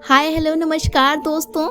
Hi hello नमस्कार दोस्तों,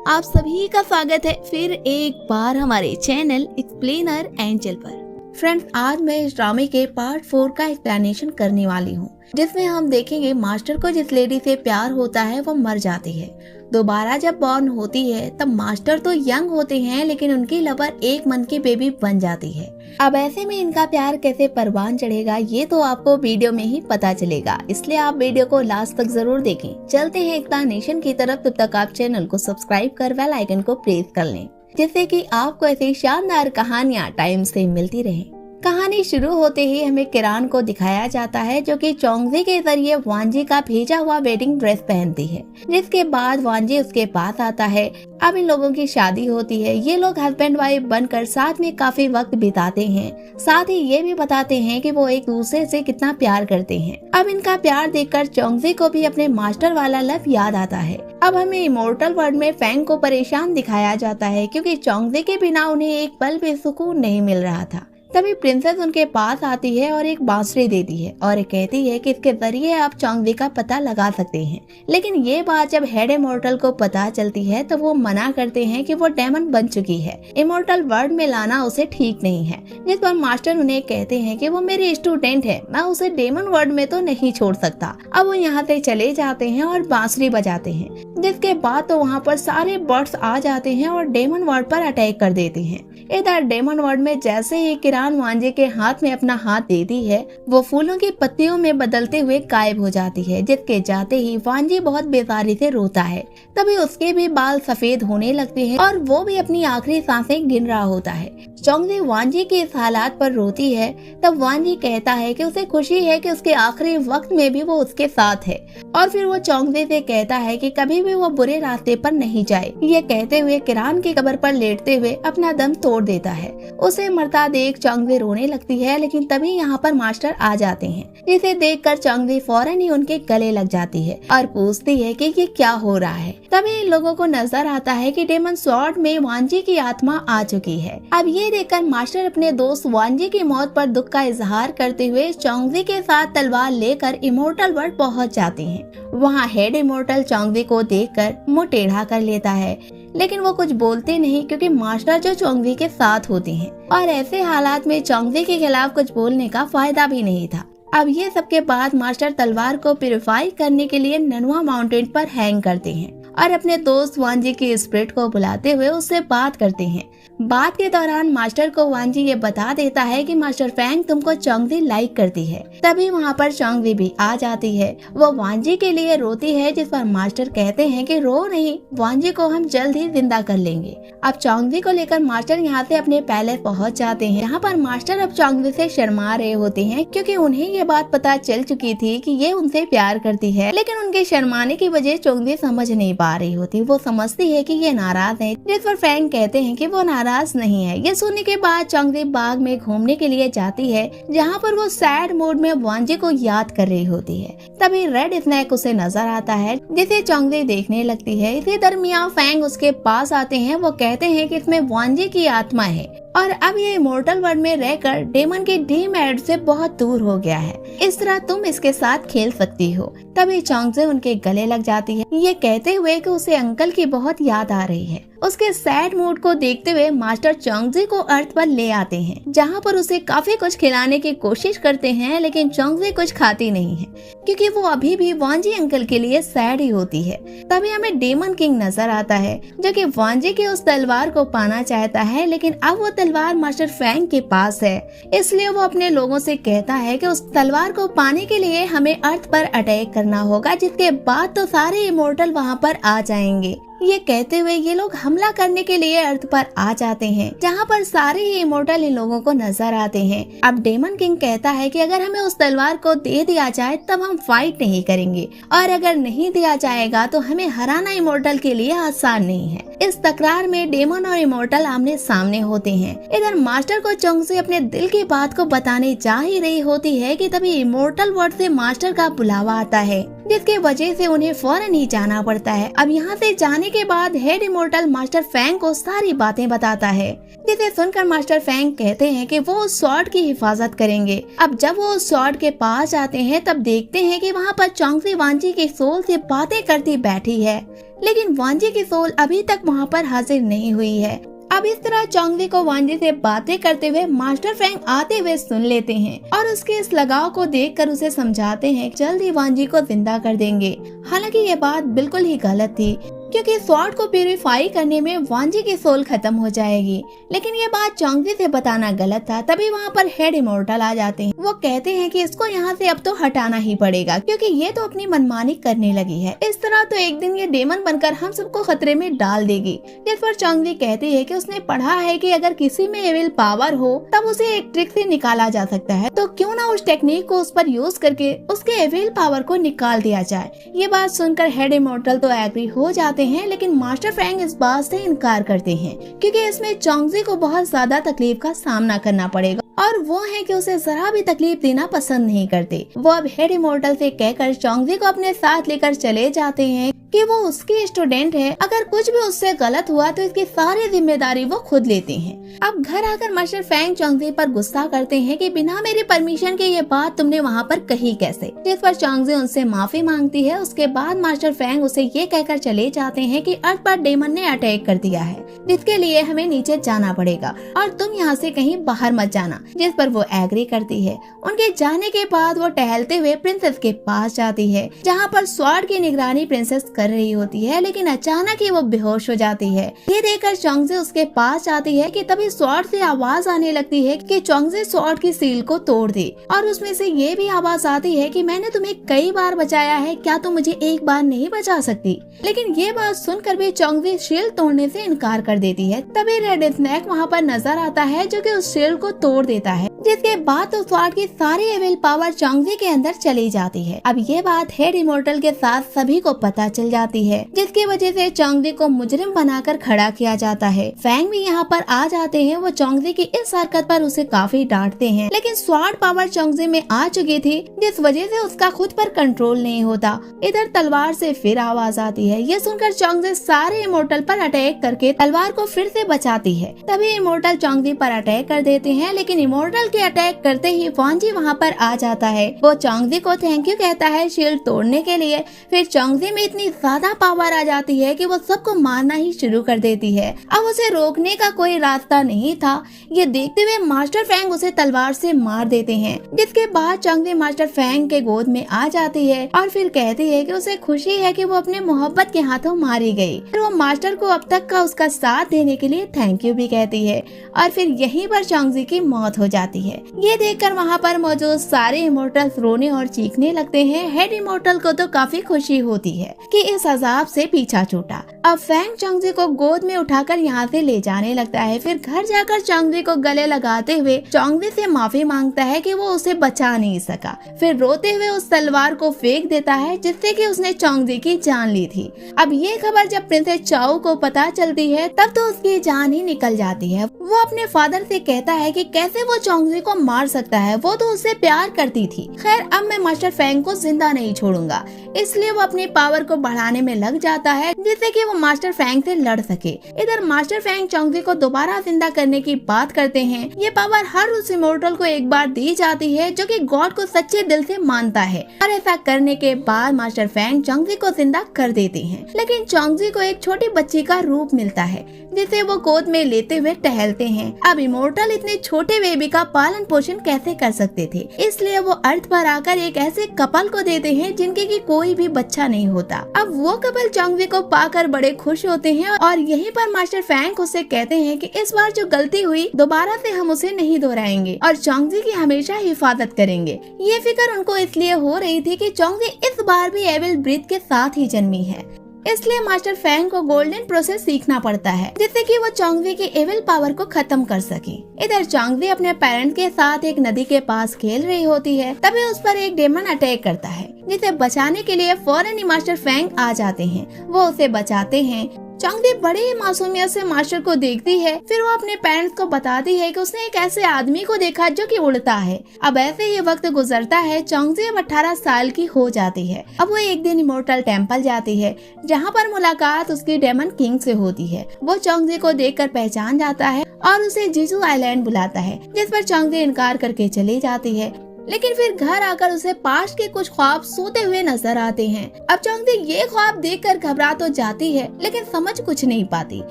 आप सभी का स्वागत है फिर एक बार हमारे चैनल एक्सप्लेनर एंजल पर। फ्रेंड्स, आज मैं इस ड्रामे के पार्ट 4 का एक्सप्लेनेशन करने वाली हूँ, जिसमें हम देखेंगे मास्टर को जिस लेडी से प्यार होता है वो मर जाती है। दोबारा जब बॉर्न होती है तब मास्टर तो यंग होते हैं, लेकिन उनकी लवर एक मन की बेबी बन जाती है। अब ऐसे में इनका प्यार कैसे परवान चढ़ेगा ये तो आपको वीडियो में ही पता चलेगा, इसलिए आप वीडियो को लास्ट तक जरूर देखें। चलते हैं एक्सप्लेनेशन की तरफ, तब तक आप चैनल को सब्सक्राइब कर बेल आइकन को प्रेस कर लें, जिससे कि आपको ऐसी शानदार कहानियां टाइम से मिलती रहे। कहानी शुरू होते ही हमें किरान को दिखाया जाता है, जो कि चोंगजी के जरिए वांजी का भेजा हुआ वेडिंग ड्रेस पहनती है, जिसके बाद वांजी उसके पास आता है। अब इन लोगों की शादी होती है। ये लोग हस्बैंड वाइफ बनकर साथ में काफी वक्त बिताते हैं, साथ ही ये भी बताते हैं कि वो एक दूसरे से कितना प्यार करते हैं। अब इनका प्यार देखकर चोंगजी को भी अपने मास्टर वाला लव याद आता है। अब हमें इमोर्टल वर्ल्ड में फैंग को परेशान दिखाया जाता है, क्योंकि चोंगजी के बिना उन्हें एक पल भी सुकून नहीं मिल रहा था। तभी प्रिंसेस उनके पास आती है और एक बांसुरी देती है और कहती है कि इसके जरिए आप चोंगजी का पता लगा सकते हैं। लेकिन ये बात जब हेड इमोर्टल को पता चलती है तो वो मना करते हैं कि वो डेमन बन चुकी है, इमोर्टल वर्ल्ड में लाना उसे ठीक नहीं है। जिस पर मास्टर उन्हें कहते हैं कि वो मेरी स्टूडेंट है, मैं उसे डेमन वर्ल्ड में तो नहीं छोड़ सकता। अब वो यहाँ से चले जाते हैं और बांसुरी बजाते हैं, जिसके बाद तो वहाँ पर सारे बर्ड्स आ जाते हैं और डेमन वर्ल्ड पर अटैक कर देते हैं। इधर डेमन वर्ल्ड में जैसे ही किरान वांजे के हाथ में अपना हाथ देती है, वो फूलों की पत्तियों में बदलते हुए गायब हो जाती है, जिसके जाते ही वांजे बहुत बेजारी से रोता है। तभी उसके भी बाल सफेद होने लगते हैं और वो भी अपनी आखिरी सांसें गिन रहा होता है। चोंगजी वांजे के इस हालात पर रोती है, तब वांजे कहता है कि उसे खुशी है कि उसके आखिरी वक्त में भी वो उसके साथ है, और फिर वो चोंगजी से कहता है कि कभी भी वो बुरे रास्ते पर नहीं जाए। ये कहते हुए किरान की कब्र पर लेटते हुए अपना दम तोड़ देता है। उसे मरता देख चोंगजी रोने लगती है, लेकिन तभी यहाँ पर मास्टर आ जाते हैं, जिसे देखकर चोंगजी फौरन ही उनके गले लग जाती है और पूछती है कि ये क्या हो रहा है। तभी इन लोगों को नजर आता है कि डेमन स्वॉर्ड में वांजी की आत्मा आ चुकी है। अब ये देखकर मास्टर अपने दोस्त वांजी की मौत पर दुख का इजहार करते हुए चोंगजी के साथ तलवार लेकर इमोर्टल वर्ल्ड पहुँच जाते हैं। वहाँ हेड इमोर्टल चोंगजी को देखकर मुंह टेढ़ा कर लेता है, लेकिन वो कुछ बोलते नहीं, क्योंकि मास्टर जो चोंगजी के साथ होते हैं, और ऐसे हालात में चोंगजी के खिलाफ कुछ बोलने का फायदा भी नहीं था। अब ये सबके बाद मास्टर तलवार को प्यूरिफाई करने के लिए ननुआ माउंटेन पर हैंग करते हैं और अपने दोस्त वांजी की स्पिरिट को बुलाते हुए उससे बात करते हैं। बात के दौरान मास्टर को वांजी ये बता देता है कि मास्टर फैंग तुमको चोंगजी लाइक करती है। तभी वहाँ पर चोंगजी भी आ जाती है। वो वांजी के लिए रोती है, जिस पर मास्टर कहते हैं कि रो नहीं, वांजी को हम जल्द ही जिंदा कर लेंगे। अब चोंगजी को लेकर मास्टर यहाँ से अपने पैलेस पहुँच जाते हैं। यहाँ पर मास्टर अब चोंगजी से शर्मा रहे होते हैं, क्योंकि उन्हें ये बात पता चल चुकी थी कि ये उनसे प्यार करती है, लेकिन उनके शर्माने की वजह चोंगजी समझ नहीं पा रही होती। वो समझती है कि ये नाराज है, जिस पर फैंग कहते हैं कि वो नाराज नहीं है। ये सुनने के बाद चोंगजी बाग में घूमने के लिए जाती है, जहाँ पर वो सैड मोड में वांजी को याद कर रही होती है। तभी रेड स्नैक उसे नजर आता है, जिसे चोंगजी देखने लगती है। इसी दरमियान फैंग उसके पास आते हैं। वो कहते हैं कि इसमें वांजी की आत्मा है और अब ये इमोर्टल वर्ल्ड में रहकर डेमन के ड्रीम एड से बहुत दूर हो गया है, इस तरह तुम इसके साथ खेल सकती हो। तभी चोंगजी उनके गले लग जाती है, ये कहते हुए कि उसे अंकल की बहुत याद आ रही है। उसके सैड मूड को देखते हुए मास्टर चोंगजी को अर्थ पर ले आते हैं, जहाँ पर उसे काफी कुछ खिलाने की कोशिश करते हैं, लेकिन चोंगजी कुछ खाती नहीं है, क्योंकि वो अभी भी वांजी अंकल के लिए सैड ही होती है। तभी हमें डेमन किंग नजर आता है, जो कि वांजी की उस तलवार को पाना चाहता है, लेकिन अब वो तलवार मास्टर फैंग के पास है। इसलिए वो अपने लोगों से कहता है कि उस तलवार को पाने के लिए हमें अर्थ पर अटैक करना होगा, जिसके बाद तो सारे इमोर्टल वहाँ पर आ जाएंगे। ये कहते हुए ये लोग हमला करने के लिए अर्थ पर आ जाते हैं, जहाँ पर सारे ही इमोर्टल इन लोगों को नजर आते हैं। अब डेमन किंग कहता है कि अगर हमें उस तलवार को दे दिया जाए तब हम फाइट नहीं करेंगे, और अगर नहीं दिया जाएगा तो हमें हराना इमोर्टल के लिए आसान नहीं है। इस तकरार में डेमन और इमोर्टल आमने सामने होते हैं। इधर मास्टर को चोंगज़ी अपने दिल की बात को बताने जा ही रही होती है कि तभी इमोर्टल वर्ल्ड से मास्टर का बुलावा आता है, जिसके वजह से उन्हें फौरन ही जाना पड़ता है। अब यहाँ से जाने के बाद हेड इमोर्टल मास्टर फैंग को सारी बातें बताता है, जिसे सुनकर मास्टर फैंग कहते हैं कि वो उस स्वॉर्ड की हिफाजत करेंगे। अब जब वो उस स्वॉर्ड के पास जाते हैं तब देखते हैं कि वहाँ पर चोंगज़ी वांजी के सोल से बातें करती बैठी है, लेकिन वांजी की सोल अभी तक वहाँ पर हाजिर नहीं हुई है। अब इस तरह चोंगज़ी को वांजी से बातें करते हुए मास्टर फैंग आते हुए सुन लेते हैं और उसके इस लगाव को देखकर उसे समझाते हैं जल्द ही वांजी को जिंदा कर देंगे। हालांकि ये बात बिल्कुल ही गलत थी, क्योंकि स्वॉर्ड को प्यूरिफाई करने में वांजी की सोल खत्म हो जाएगी, लेकिन ये बात चोंगज़ी से बताना गलत था। तभी वहाँ पर हेड इमोर्टल आ जाते हैं। वो कहते हैं कि इसको यहाँ से अब तो हटाना ही पड़ेगा, क्योंकि ये तो अपनी मनमानी करने लगी है। इस तरह तो एक दिन ये डेमन बनकर हम सबको खतरे में डाल देगी। जिस पर चोंगज़ी कहती है कि उसने पढ़ा है कि अगर किसी में एविल पावर हो तब उसे एक ट्रिक से निकाला जा सकता है, तो क्यों ना उस टेक्निक को उस पर यूज करके उसके एविल पावर को निकाल दिया जाए। ये बात सुनकर हेड इमोर्टल तो एग्री हो जाते हैं, लेकिन मास्टर फैंग इस बात से इनकार करते हैं, क्योंकि इसमें चोंगज़ी को बहुत ज्यादा तकलीफ का सामना करना पड़ेगा और वो है कि उसे जरा भी तकलीफ देना पसंद नहीं करते। वो अब हेड इमोर्टल से कहकर चोंगज़ी को अपने साथ लेकर चले जाते हैं कि वो उसकी स्टूडेंट है, अगर कुछ भी उससे गलत हुआ तो इसकी सारी जिम्मेदारी वो खुद लेते हैं। अब घर आकर मास्टर फैंग चोंगज़ी पर गुस्सा करते हैं कि बिना मेरी परमिशन के ये बात तुमने वहाँ पर कही कैसे, जिस पर चोंगज़ी उनसे माफी मांगती है। उसके बाद मास्टर फैंग उसे ये कहकर चले जाते हैं कि अर्थ पर डेमन ने अटैक कर दिया है, जिसके लिए हमें नीचे जाना पड़ेगा और तुम यहाँ से कहीं बाहर मत जाना, जिस पर वो एग्री करती है। उनके जाने के बाद वो टहलते हुए प्रिंसेस के पास जाती है, जहाँ पर स्वॉर्ड की निगरानी प्रिंसेस कर रही होती है, लेकिन अचानक ही वो बेहोश हो जाती है। ये देखकर चोंगज़ी उसके पास जाती है कि तभी स्वॉर्ड से आवाज आने लगती है कि चोंगज़ी स्वॉर्ड की सील को तोड़ दे, और उसमें से ये भी आवाज आती है कि मैंने तुम्हें कई बार बचाया है, क्या तुम मुझे एक बार नहीं बचा सकती। लेकिन ये बात सुनकर भी चोंगज़ी शील्ड तोड़ने से इनकार कर देती है। तभी रेड स्नेक वहाँ पर नजर आता है, जो कि उस शील्ड को तोड़ देता है, जिसके बाद तो स्वॉर्ड की सारी एविल पावर चोंगज़ी के अंदर चली जाती है। अब ये बात हेड इमोर्टल के साथ सभी को पता चल जाती है, जिसकी वजह से चोंगज़ी को मुजरिम बनाकर खड़ा किया जाता है। फैंग भी यहाँ पर आ जाते हैं। वो चोंगज़ी की इस हरकत पर उसे काफी डांटते हैं, लेकिन स्वॉर्ड पावर चोंगज़ी में आ चुकी थी, जिस वजह से उसका खुद पर कंट्रोल नहीं होता। इधर तलवार से फिर आवाज आती है। ये सुनकर चोंगज़ी सारे इमोर्टल पर अटैक करके तलवार को फिर से बचाती है। तभी इमोर्टल चोंगज़ी पर अटैक कर देते हैं, लेकिन इमोर्टल के अटैक करते ही वांजी वहाँ पर आ जाता है। वो चोंगज़ी को थैंक यू कहता है शील्ड तोड़ने के लिए। फिर चोंगज़ी में इतनी ज्यादा पावर आ जाती है कि वो सबको मारना ही शुरू कर देती है। अब उसे रोकने का कोई रास्ता नहीं था। ये देखते हुए मास्टर फैंग उसे तलवार से मार देते हैं, जिसके बाद चोंगज़ी मास्टर फैंग के गोद में आ जाती है और फिर कहती है कि उसे खुशी है कि वो अपने मोहब्बत के हाथों मारी गई। फिर वो मास्टर को अब तक का उसका साथ देने के लिए थैंक यू भी कहती है और फिर यहीं पर चोंगज़ी की मौत हो जाती है। ये देखकर वहाँ पर मौजूद सारे इमोर्टल्स रोने और चीखने लगते हैं। हेड इमोर्टल को तो काफी खुशी होती है कि इस अजाब से पीछा छूटा। अब फैंग चोंगज़ी को गोद में उठाकर यहाँ से ले जाने लगता है। फिर घर जाकर चोंगज़ी को गले लगाते हुए चोंगज़ी से माफी मांगता है कि वो उसे बचा नहीं सका। फिर रोते हुए उस तलवार को फेंक देता है, जिससे कि उसने चोंगज़ी की जान ली थी। अब ये खबर जब प्रिंसेस चाओ को पता चलती है, तब तो उसकी जान ही निकल जाती है। वो अपने फादर से कहता है कि कैसे वो चोंगज़ी को मार सकता है, वो तो उससे प्यार करती थी। खैर अब मैं मास्टर फैंग को जिंदा नहीं छोड़ूंगा, इसलिए वो अपनी पावर को बढ़ाने में लग जाता है, जिससे कि वो मास्टर फैंग से लड़ सके। इधर मास्टर फैंग चोंगज़ी को दोबारा जिंदा करने की बात करते हैं। ये पावर हर उस इमोर्टल को एक बार दी जाती है जो कि गॉड को सच्चे दिल से मानता है, और ऐसा करने के बाद मास्टर फैंग चोंगज़ी को जिंदा कर देते हैं। लेकिन चोंगज़ी को एक छोटी बच्ची का रूप मिलता है, जिसे वो गोद में लेते हुए टहलते हैं। अब इमोर्टल इतने छोटे बेबी का पालन पोषण कैसे कर सकते थे, इसलिए वो अर्थ पर आकर एक ऐसे कपल को देते हैं जिनके की कोई भी बच्चा नहीं होता। अब वो कपल चोंगज़ी को पाकर बड़े खुश होते हैं और यहीं पर मास्टर फैंग उसे कहते हैं कि इस बार जो गलती हुई दोबारा से हम उसे नहीं दोहराएंगे और चोंगज़ी की हमेशा हिफाजत करेंगे। ये फिक्र उनको इसलिए हो रही थी कि चोंगज़ी इस बार भी एविल ब्रीथ के साथ ही जन्मी है, इसलिए मास्टर फैंग को गोल्डन प्रोसेस सीखना पड़ता है, जिससे कि वो चोंगज़ी की एविल पावर को खत्म कर सके। इधर चोंगज़ी अपने पेरेंट के साथ एक नदी के पास खेल रही होती है, तभी उस पर एक डेमन अटैक करता है, जिसे बचाने के लिए फौरन ही मास्टर फैंग आ जाते हैं। वो उसे बचाते हैं। चोंगजी बड़े ही मासूमियत से मास्टर को देखती है। फिर वो अपने पेरेंट्स को बताती है कि उसने एक ऐसे आदमी को देखा जो कि उड़ता है। अब ऐसे ही वक्त गुजरता है। चोंगजी अब 18 साल की हो जाती है। अब वो एक दिन इमोर्टल टेम्पल जाती है, जहाँ पर मुलाकात उसकी डेमन किंग से होती है। वो चोंगजी को देखकर पहचान जाता है और उसे जीजू आइलैंड बुलाता है, जिस पर चोंगजी इनकार करके चली जाती है। लेकिन फिर घर आकर उसे पास्ट के कुछ ख्वाब सोते हुए नजर आते हैं। अब चोंगजी ये ख्वाब देखकर घबरा तो जाती है, लेकिन समझ कुछ नहीं पाती।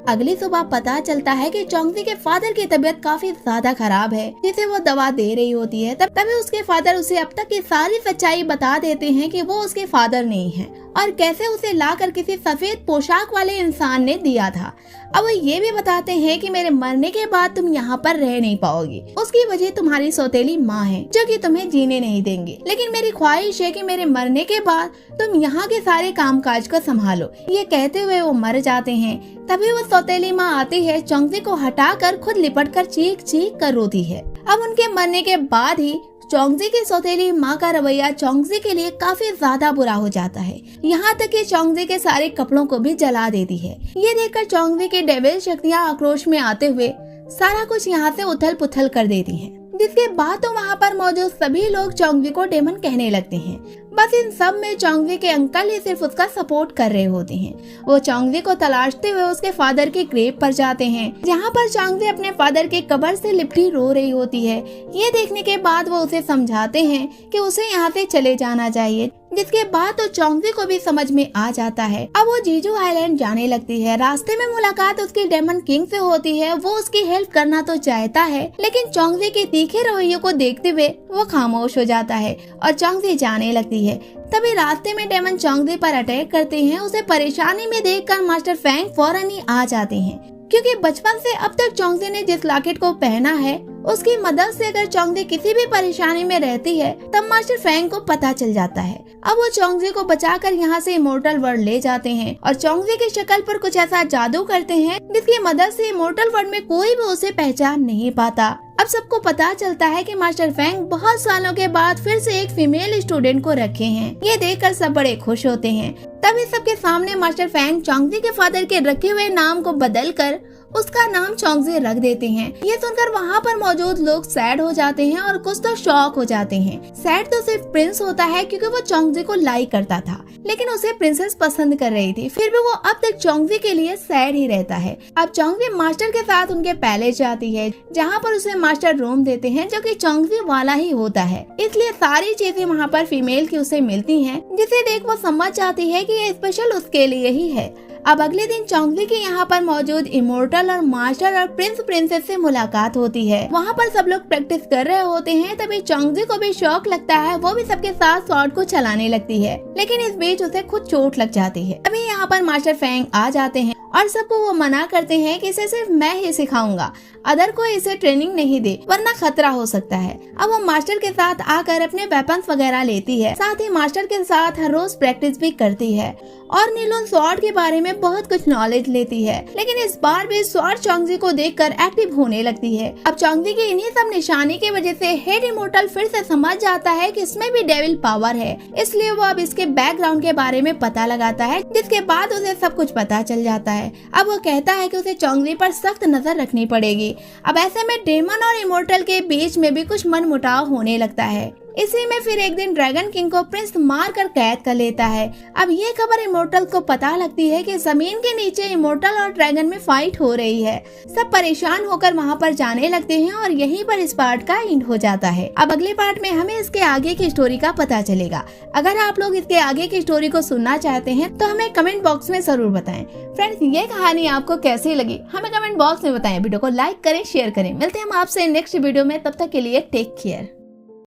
अगली सुबह पता चलता है कि चोंगजी के फादर की तबीयत काफी ज्यादा खराब है, जिसे वो दवा दे रही होती है। तभी उसके फादर उसे अब तक की सारी सच्चाई बता देते हैं कि वो उसके फादर नहीं है और कैसे उसे लाकर किसी सफेद पोशाक वाले इंसान ने दिया था। अब वो ये भी बताते हैं कि मेरे मरने के बाद तुम यहाँ पर रह नहीं पाओगी। उसकी वजह तुम्हारी सौतेली माँ है, जो कि तुम्हें जीने नहीं देंगे। लेकिन मेरी ख्वाहिश है कि मेरे मरने के बाद तुम यहाँ के सारे कामकाज को संभालो। ये कहते हुए वो मर जाते हैं। तभी वो सौतेली माँ आती है, चोंगजी को हटाकर खुद लिपट कर चीख चीख कर रोती है। अब उनके मरने के बाद ही चोंगजी की सौतेली माँ का रवैया चोंगजी के लिए काफी ज्यादा बुरा हो जाता है। यहाँ तक कि चोंगजी के सारे कपड़ों को भी जला देती है। ये देखकर चोंगजी की डेविल शक्तियाँ आक्रोश में आते हुए सारा कुछ यहाँ से उथल पुथल कर देती हैं। जिसके बाद तो वहाँ पर मौजूद सभी लोग चोंगजी को डेमन कहने लगते हैं। बस इन सब में चोंगजी के अंकल ही सिर्फ उसका सपोर्ट कर रहे होते हैं। वो चोंगजी को तलाशते हुए उसके फादर के ग्रेव पर जाते हैं, जहाँ पर चोंगजी अपने फादर के कब्र से लिपटी रो रही होती है। ये देखने के बाद वो उसे समझाते हैं कि उसे यहाँ से चले जाना चाहिए, जिसके बाद तो चोंगजी को भी समझ में आ जाता है। अब वो जीजू आइलैंड जाने लगती है। रास्ते में मुलाकात उसकी डेमन किंग से होती है। वो उसकी हेल्प करना तो चाहता है, लेकिन चोंगजी के तीखे रवैये को देखते हुए वो खामोश हो जाता है और चोंगजी जाने लगती है। तभी रास्ते में डेमन चोंगजी पर अटैक करते हैं। उसे परेशानी में देखकर मास्टर फैंग फौरन ही आ जाते हैं, क्योंकि बचपन से अब तक चोंगजी ने जिस लॉकेट को पहना है उसकी मदद से अगर चोंगजी किसी भी परेशानी में रहती है तब मास्टर फैंग को पता चल जाता है। अब वो चोंगजी को बचाकर यहाँ से इमोर्टल वर्ल्ड ले जाते हैं और चोंगजी की शक्ल पर कुछ ऐसा जादू करते हैं जिसकी मदद से इमोर्टल वर्ल्ड में कोई भी उसे पहचान नहीं पाता। अब सबको पता चलता है कि मास्टर फैंग बहुत सालों के बाद फिर से एक फीमेल स्टूडेंट को रखे हैं। ये देखकर सब बड़े खुश होते हैं। तभी सबके सामने मास्टर फैंग चोंगजी के फादर के रखे हुए नाम को बदलकर उसका नाम चोंगजी रख देते हैं। ये सुनकर वहाँ पर मौजूद लोग सैड हो जाते हैं और कुछ तो शॉक हो जाते हैं। सैड तो सिर्फ प्रिंस होता है, क्योंकि वो चोंगजी को लाइक करता था, लेकिन उसे प्रिंसेस पसंद कर रही थी। फिर भी वो अब तक चोंगजी के लिए सैड ही रहता है। अब चोंगजी मास्टर के साथ उनके पैलेस जाती है, जहाँ पर उसे मास्टर रूम देते हैं जो कि चोंगजी वाला ही होता है। इसलिए सारी चीजें वहाँ पर फीमेल की उसे मिलती हैं, जिसे देख वो समझ जाती है कि ये स्पेशल उसके लिए ही है। अब अगले दिन चोंगजी के यहाँ पर मौजूद इमोर्टल और मास्टर और प्रिंस प्रिंसेस से मुलाकात होती है। वहाँ पर सब लोग प्रैक्टिस कर रहे होते हैं। तभी चोंगजी को भी शौक लगता है। वो भी सबके साथ स्वॉर्ड को चलाने लगती है, लेकिन इस बीच उसे खुद चोट लग जाती है। तभी यहाँ पर मास्टर फैंग आ जाते हैं और सबको वो मना करते हैं कि इसे सिर्फ मैं ही सिखाऊंगा, अदर को इसे ट्रेनिंग नहीं दे, वरना खतरा हो सकता है। अब वो मास्टर के साथ आकर अपने वेपन्स वगैरह लेती है, साथ ही मास्टर के साथ हर रोज प्रैक्टिस भी करती है और नीलोन स्वॉर्ड के बारे में बहुत कुछ नॉलेज लेती है। लेकिन इस बार भी स्वॉर्ड चोंगजी को देखकर एक्टिव होने लगती है। अब चोंगजी की इन्हीं सब निशानी की वजह से हेड इमोर्टल फिर से समझ जाता है कि इसमें भी डेविल पावर है, इसलिए वो अब इसके बैकग्राउंड के बारे में पता लगाता है, जिसके बाद उसे सब कुछ पता चल जाता है। अब वो कहता है कि उसे चोंगजी पर सख्त नजर रखनी पड़ेगी। अब ऐसे में डेमन और इमोर्टल के बीच में भी कुछ मनमुटाव होने लगता है। इसी में फिर एक दिन ड्रैगन किंग को प्रिंस मार कर कैद कर लेता है। अब ये खबर इमोर्टल को पता लगती है कि जमीन के नीचे इमोर्टल और ड्रैगन में फाइट हो रही है। सब परेशान होकर वहाँ पर जाने लगते हैं और यहीं पर इस पार्ट का एंड हो जाता है। अब अगले पार्ट में हमें इसके आगे की स्टोरी का पता चलेगा। अगर आप लोग इसके आगे की स्टोरी को सुनना चाहते हैं तो हमें कमेंट बॉक्स में जरूर बताएं। फ्रेंड्स, ये कहानी आपको कैसी लगी हमें कमेंट बॉक्स में बताएं। वीडियो को लाइक करें, शेयर करें। मिलते हैं हम आपसे नेक्स्ट वीडियो में, तब तक के लिए टेक केयर।